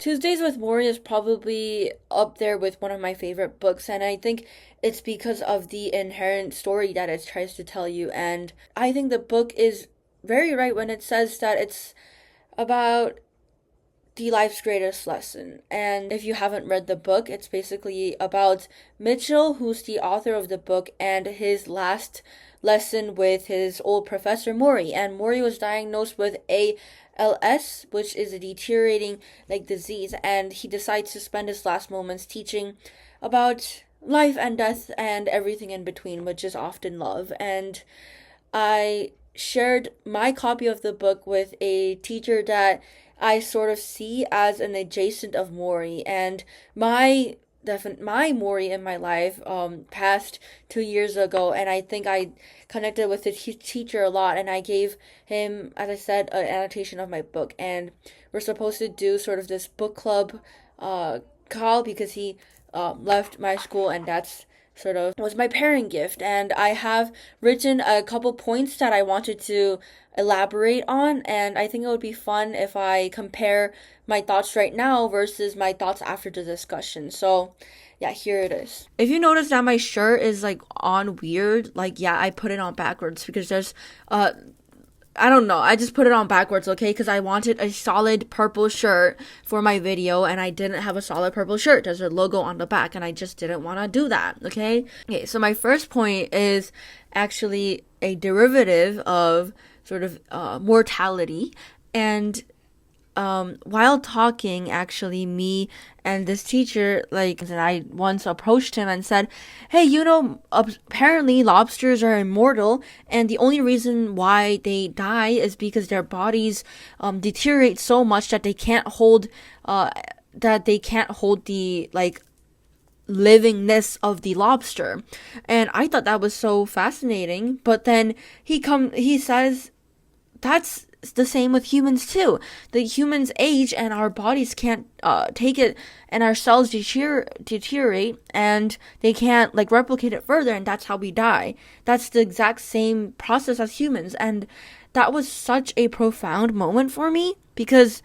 Tuesdays with Morrie is probably up there with one of my favorite books, and I think it's because of the inherent story that it tries to tell you. And I think the book is very right when it says that it's about the life's greatest lesson. And if you haven't read the book, it's basically about Mitchell, who's the author of the book, and his last lesson with his old professor Morrie. And Morrie was diagnosed with ALS, which is a deteriorating disease, and he decides to spend his last moments teaching about life and death and everything in between, which is often love. And I shared my copy of the book with a teacher that I sort of see as an adjacent of Morrie, and my Morrie in my life passed 2 years ago, and I think I connected with the teacher a lot, and I gave him, as I said, an annotation of my book, and we're supposed to do sort of this book club call because he left my school, and that's sort of was my parent gift. And I have written a couple points that I wanted to elaborate on, and I think it would be fun if I compare my thoughts right now versus my thoughts after the discussion. So yeah, here it is. If you notice that my shirt is on weird, yeah, I put it on backwards because there's I don't know. I just put it on backwards, okay? Because I wanted a solid purple shirt for my video, and I didn't have a solid purple shirt. There's a logo on the back, and I just didn't want to do that, okay? Okay, so my first point is actually a derivative of sort of mortality. And while talking, actually, me and this teacher, and I once approached him and said, hey, apparently lobsters are immortal, and the only reason why they die is because their bodies deteriorate so much that they can't hold the livingness of the lobster. And I thought that was so fascinating, but then he says that's the same with humans too. The humans age and our bodies can't take it, and our cells deteriorate and they can't replicate it further, and that's how we die. That's the exact same process as humans. And that was such a profound moment for me because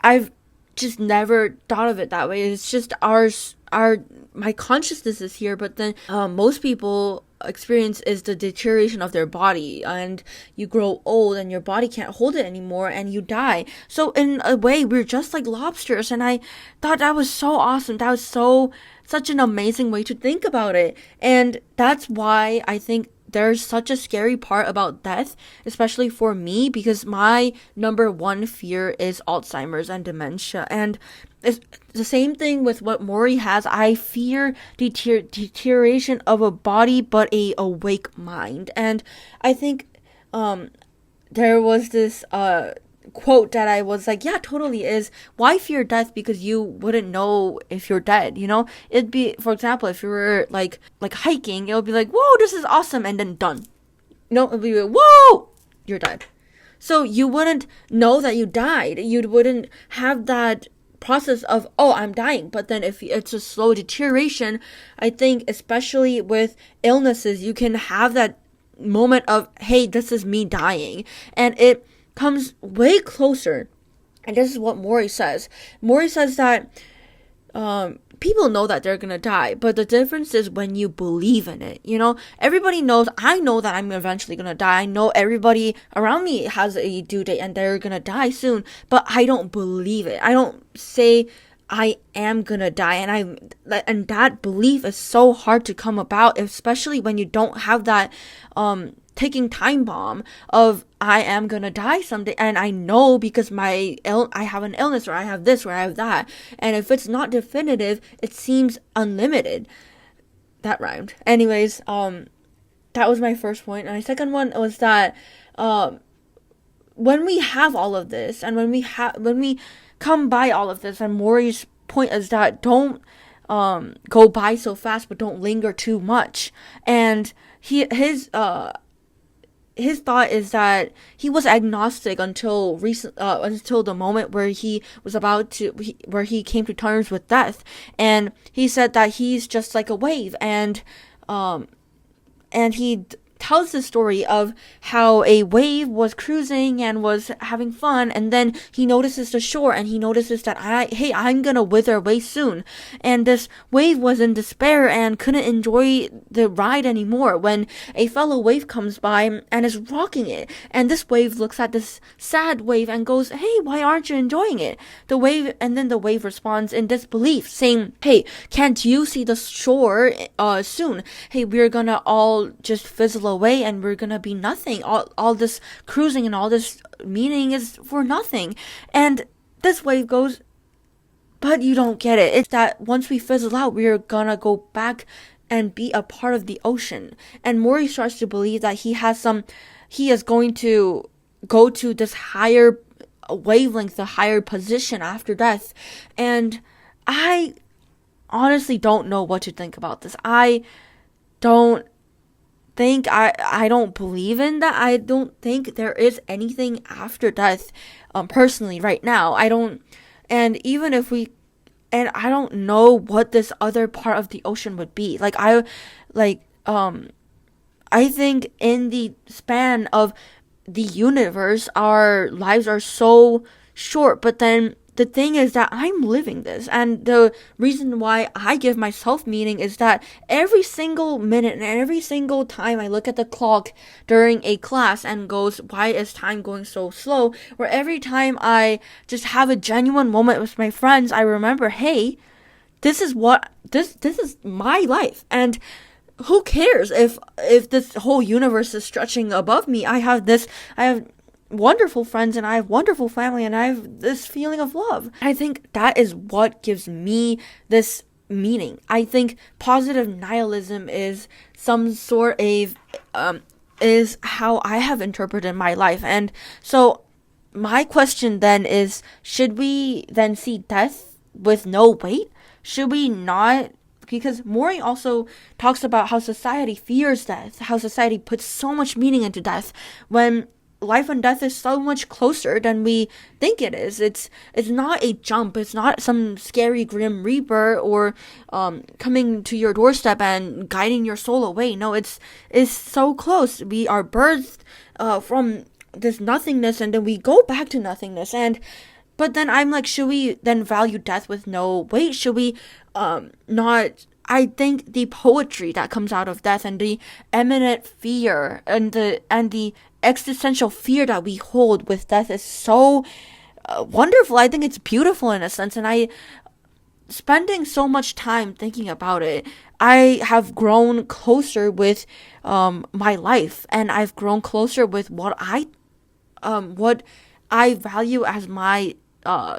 I've just never thought of it that way. It's just my consciousness is here, but then most people experience is the deterioration of their body, and you grow old and your body can't hold it anymore and you die. So in a way, we're just like lobsters, and I thought that was so awesome. That was such an amazing way to think about it. And that's why I think there's such a scary part about death, especially for me, because my number one fear is Alzheimer's and dementia. And it's the same thing with what Morrie has. I fear deterioration of a body, but a awake mind. And I think there was this quote that I was like, yeah, totally, is why fear death? Because you wouldn't know if you're dead, It'd be, for example, if you were like hiking, it would be like, whoa, this is awesome, and then done. It'd be like, whoa, you're dead. So you wouldn't know that you died. You wouldn't have that process of, oh, I'm dying. But then if it's a slow deterioration, I think especially with illnesses, you can have that moment of, hey, this is me dying. And it comes way closer. And this is what Morrie says. Morrie says that people know that they're gonna die, but the difference is when you believe in it. Everybody knows, I know that I'm eventually gonna die. I know everybody around me has a due date and they're gonna die soon, but I don't believe it. I don't say I am gonna die, and that belief is so hard to come about, especially when you don't have that ticking time bomb of I am gonna die someday, and I know because I have an illness, or I have this, or I have that, and if it's not definitive, it seems unlimited. That rhymed. Anyways, that was my first point. And my second one was that when we have all of this, and when we come by all of this, and Morrie's point is that don't go by so fast, but don't linger too much. And his thought is that he was agnostic until the moment where he was where he came to terms with death, and he said that he's just like a wave, and he tells the story of how a wave was cruising and was having fun, and then he notices the shore, and he notices that I'm gonna wither away soon. And this wave was in despair and couldn't enjoy the ride anymore when a fellow wave comes by and is rocking it. And this wave looks at this sad wave and goes, "Hey, why aren't you enjoying it?" Then the wave responds in disbelief, saying, "Hey, can't you see the shore soon? Hey, we're gonna all just fizzle away and we're gonna be nothing. All this cruising and all this meaning is for nothing." And this wave goes, "But you don't get it. It's that once we fizzle out, we're gonna go back and be a part of the ocean." And Mori starts to believe that he is going to go to this higher wavelength, the higher position after death. And I honestly don't know what to think about this. I don't believe in that. I don't think there is anything after death, personally, right now. I don't know what this other part of the ocean would be. I think in the span of the universe, our lives are so short, but then the thing is that I'm living this, and the reason why I give myself meaning is that every single minute and every single time I look at the clock during a class and goes, "Why is time going so slow?" Or every time I just have a genuine moment with my friends, I remember, hey, this is my life, and who cares if this whole universe is stretching above me? I have wonderful friends, and I have wonderful family, and I have this feeling of love. I think that is what gives me this meaning. I think positive nihilism is some sort of is how I have interpreted my life. And so my question then is, should we then see death with no weight? Should we not? Because Mori also talks about how society fears death, how society puts so much meaning into death, when life and death is so much closer than we think it is. It's not a jump. It's not some scary grim reaper or coming to your doorstep and guiding your soul away. No, it's so close. We are birthed from this nothingness, and then we go back to nothingness. But then I'm like, should we then value death with no weight? Should we not? I think the poetry that comes out of death, and the imminent fear, and the existential fear that we hold with death is so wonderful. I think it's beautiful in a sense, and spending so much time thinking about it, I have grown closer with my life, and I've grown closer with what I value as my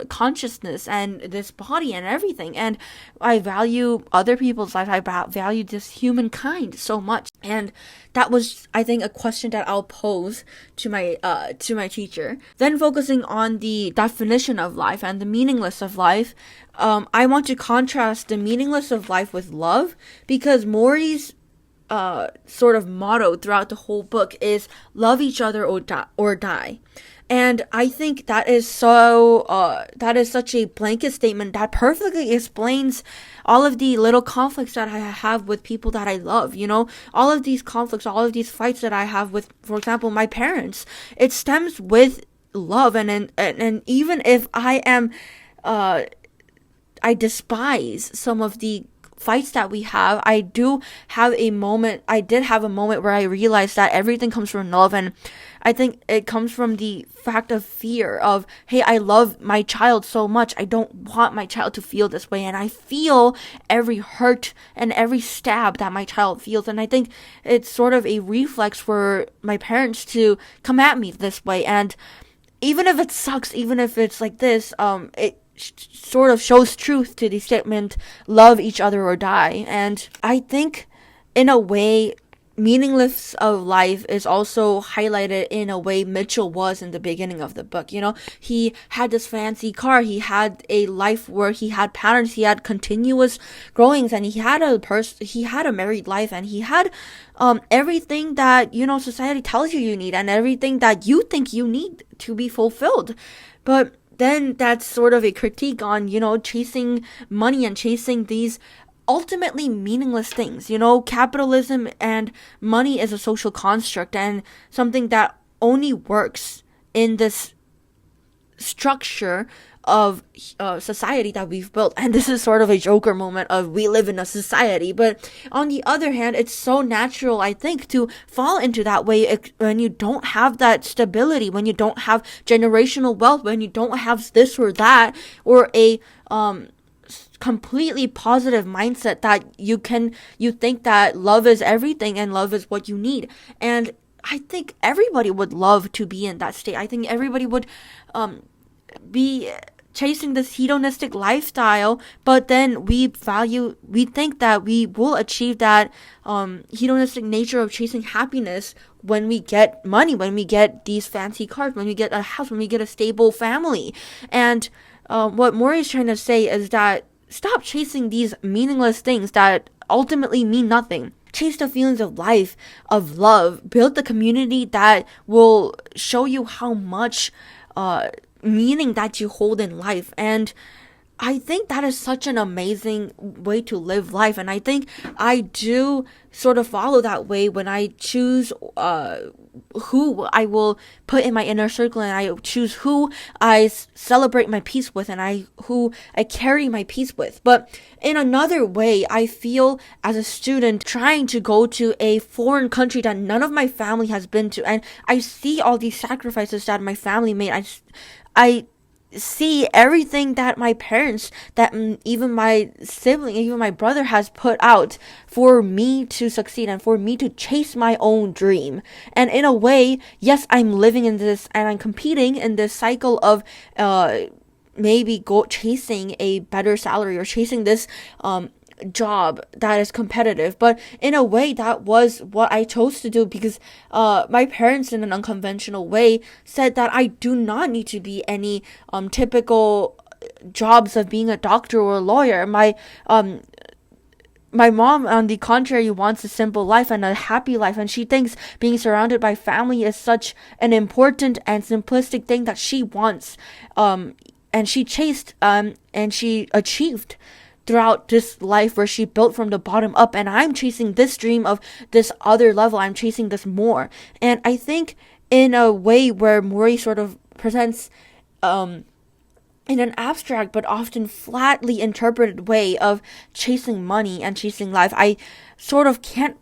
consciousness and this body and everything. And I value other people's life. I value this humankind so much. And that was, I think, a question that I'll pose to my teacher. Then focusing on the definition of life and the meaningless of life, I want to contrast the meaningless of life with love, because Mori's sort of motto throughout the whole book is love each other or die. And I think that is such a blanket statement that perfectly explains all of the little conflicts that I have with people that I love. All of these conflicts, all of these fights that I have with, for example, my parents, it stems with love. And even if I despise some of the fights that we have, I did have a moment where I realized that everything comes from love. And I think it comes from the fact of fear of, hey, I love my child so much. I don't want my child to feel this way. And I feel every hurt and every stab that my child feels. And I think it's sort of a reflex for my parents to come at me this way. And even if it sucks, even if it's like this, it sort of shows truth to the statement, love each other or die. And I think, in a way, meaningless of life is also highlighted in a way Mitchell was in the beginning of the book. He had this fancy car, he had a life where he had patterns, he had continuous growings, and he had a married life, and he had everything that society tells you need, and everything that you think you need to be fulfilled. But then that's sort of a critique on chasing money and chasing these ultimately meaningless things. You know, capitalism and money is a social construct and something that only works in this structure of society that we've built. And this is sort of a Joker moment of we live in a society. But on the other hand, it's so natural, I think, to fall into that way when you don't have that stability, when you don't have generational wealth, when you don't have this or that, or a completely positive mindset that you think that love is everything and love is what you need. And I think everybody would love to be in that state. I think everybody would be chasing this hedonistic lifestyle, but then we think that we will achieve that hedonistic nature of chasing happiness when we get money, when we get these fancy cars, when we get a house, when we get a stable family. And what Maury's trying to say is that stop chasing these meaningless things that ultimately mean nothing. Chase the feelings of life, of love. Build the community that will show you how much meaning that you hold in life. And I think that is such an amazing way to live life. And I think I do sort of follow that way when I choose who I will put in my inner circle, and I choose who I celebrate my peace with, and who I carry my peace with. But in another way, I feel as a student trying to go to a foreign country that none of my family has been to, and I see all these sacrifices that my family made. I see everything that my parents, that even my sibling, even my brother has put out for me to succeed and for me to chase my own dream. And in a way, yes, I'm living in this and I'm competing in this cycle of maybe chasing a better salary or chasing this job that is competitive, but in a way that was what I chose to do because my parents in an unconventional way said that I do not need to be any typical jobs of being a doctor or a lawyer. My mom, on the contrary, wants a simple life and a happy life, and she thinks being surrounded by family is such an important and simplistic thing that she wants, and she chased and she achieved throughout this life where she built from the bottom up. And I'm chasing this dream of this other level. I'm chasing this more. And I think in a way where Maury sort of presents in an abstract but often flatly interpreted way of chasing money and chasing life, I sort of can't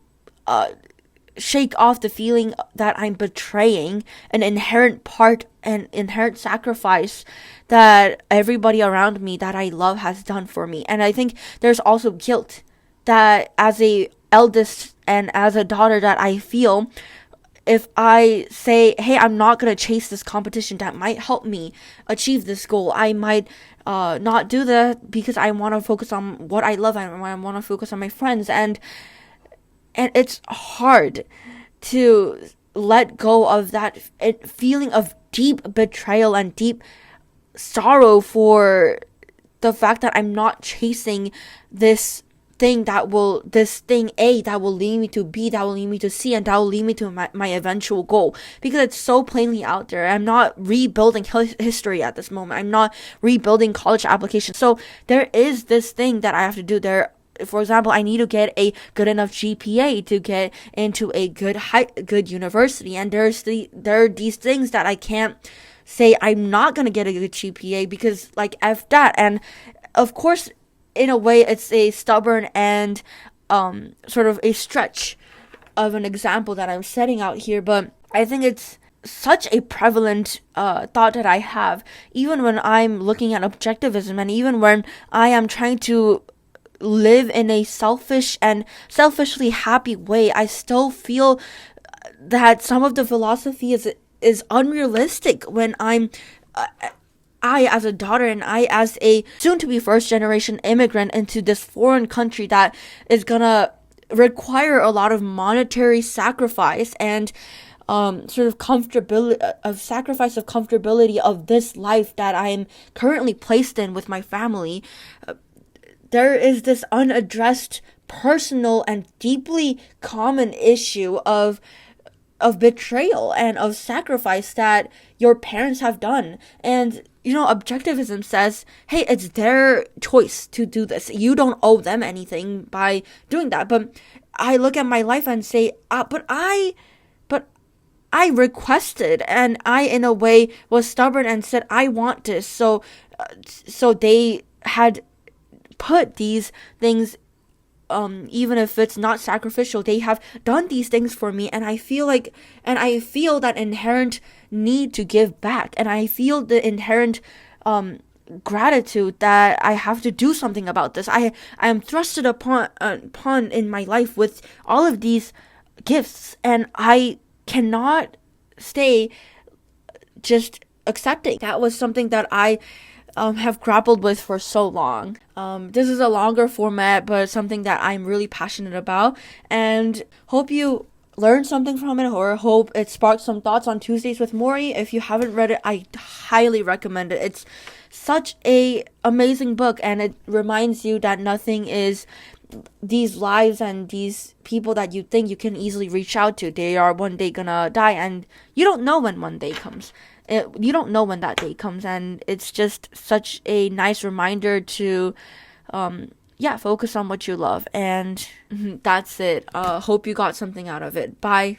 shake off the feeling that I'm betraying an inherent part and inherent sacrifice that everybody around me that I love has done for me. And I think there's also guilt that as a eldest and as a daughter that I feel if I say, hey, I'm not going to chase this competition that might help me achieve this goal. I might not do that because I want to focus on what I love and I want to focus on my friends. And it's hard to let go of that feeling of deep betrayal and deep sorrow for the fact that I'm not chasing this thing that will lead me to B, that will lead me to C, and that will lead me to my eventual goal, because it's so plainly out there. I'm not rebuilding history at this moment. I'm not rebuilding college applications. So there is this thing that I have to do there. For example, I need to get a good enough GPA to get into a good university, and there are these things that I can't say I'm not gonna get a good GPA because like F that. And of course, in a way, it's a stubborn and sort of a stretch of an example that I'm setting out here, but I think it's such a prevalent thought that I have, even when I'm looking at objectivism, and even when I am trying to live in a selfish and selfishly happy way. I still feel that some of the philosophy is unrealistic when I as a daughter and I as a soon-to-be first-generation immigrant into this foreign country that is gonna require a lot of monetary sacrifice and sort of sacrifice of comfortability of this life that I am currently placed in with my family. There is this unaddressed personal and deeply common issue of betrayal and of sacrifice that your parents have done. And objectivism says, hey, it's their choice to do this. You don't owe them anything by doing that. But I look at my life and say, but I requested, and I, in a way, was stubborn and said, I want this. So they had put these things, even if it's not sacrificial, they have done these things for me, and I feel that inherent need to give back, and I feel the inherent gratitude that I have to do something about this. I am thrusted upon in my life with all of these gifts, and I cannot stay just accepting. That was something that I have grappled with for so long. This is a longer format, but something that I'm really passionate about, and hope you learned something from it, or hope it sparked some thoughts on Tuesdays with Maury. If you haven't read it, I highly recommend it. It's such a amazing book, and it reminds you that nothing is these lives and these people that you think you can easily reach out to. They are one day gonna die, and you don't know when one day comes. You don't know when that day comes, and it's just such a nice reminder to focus on what you love. And that's it. Hope you got something out of it. Bye.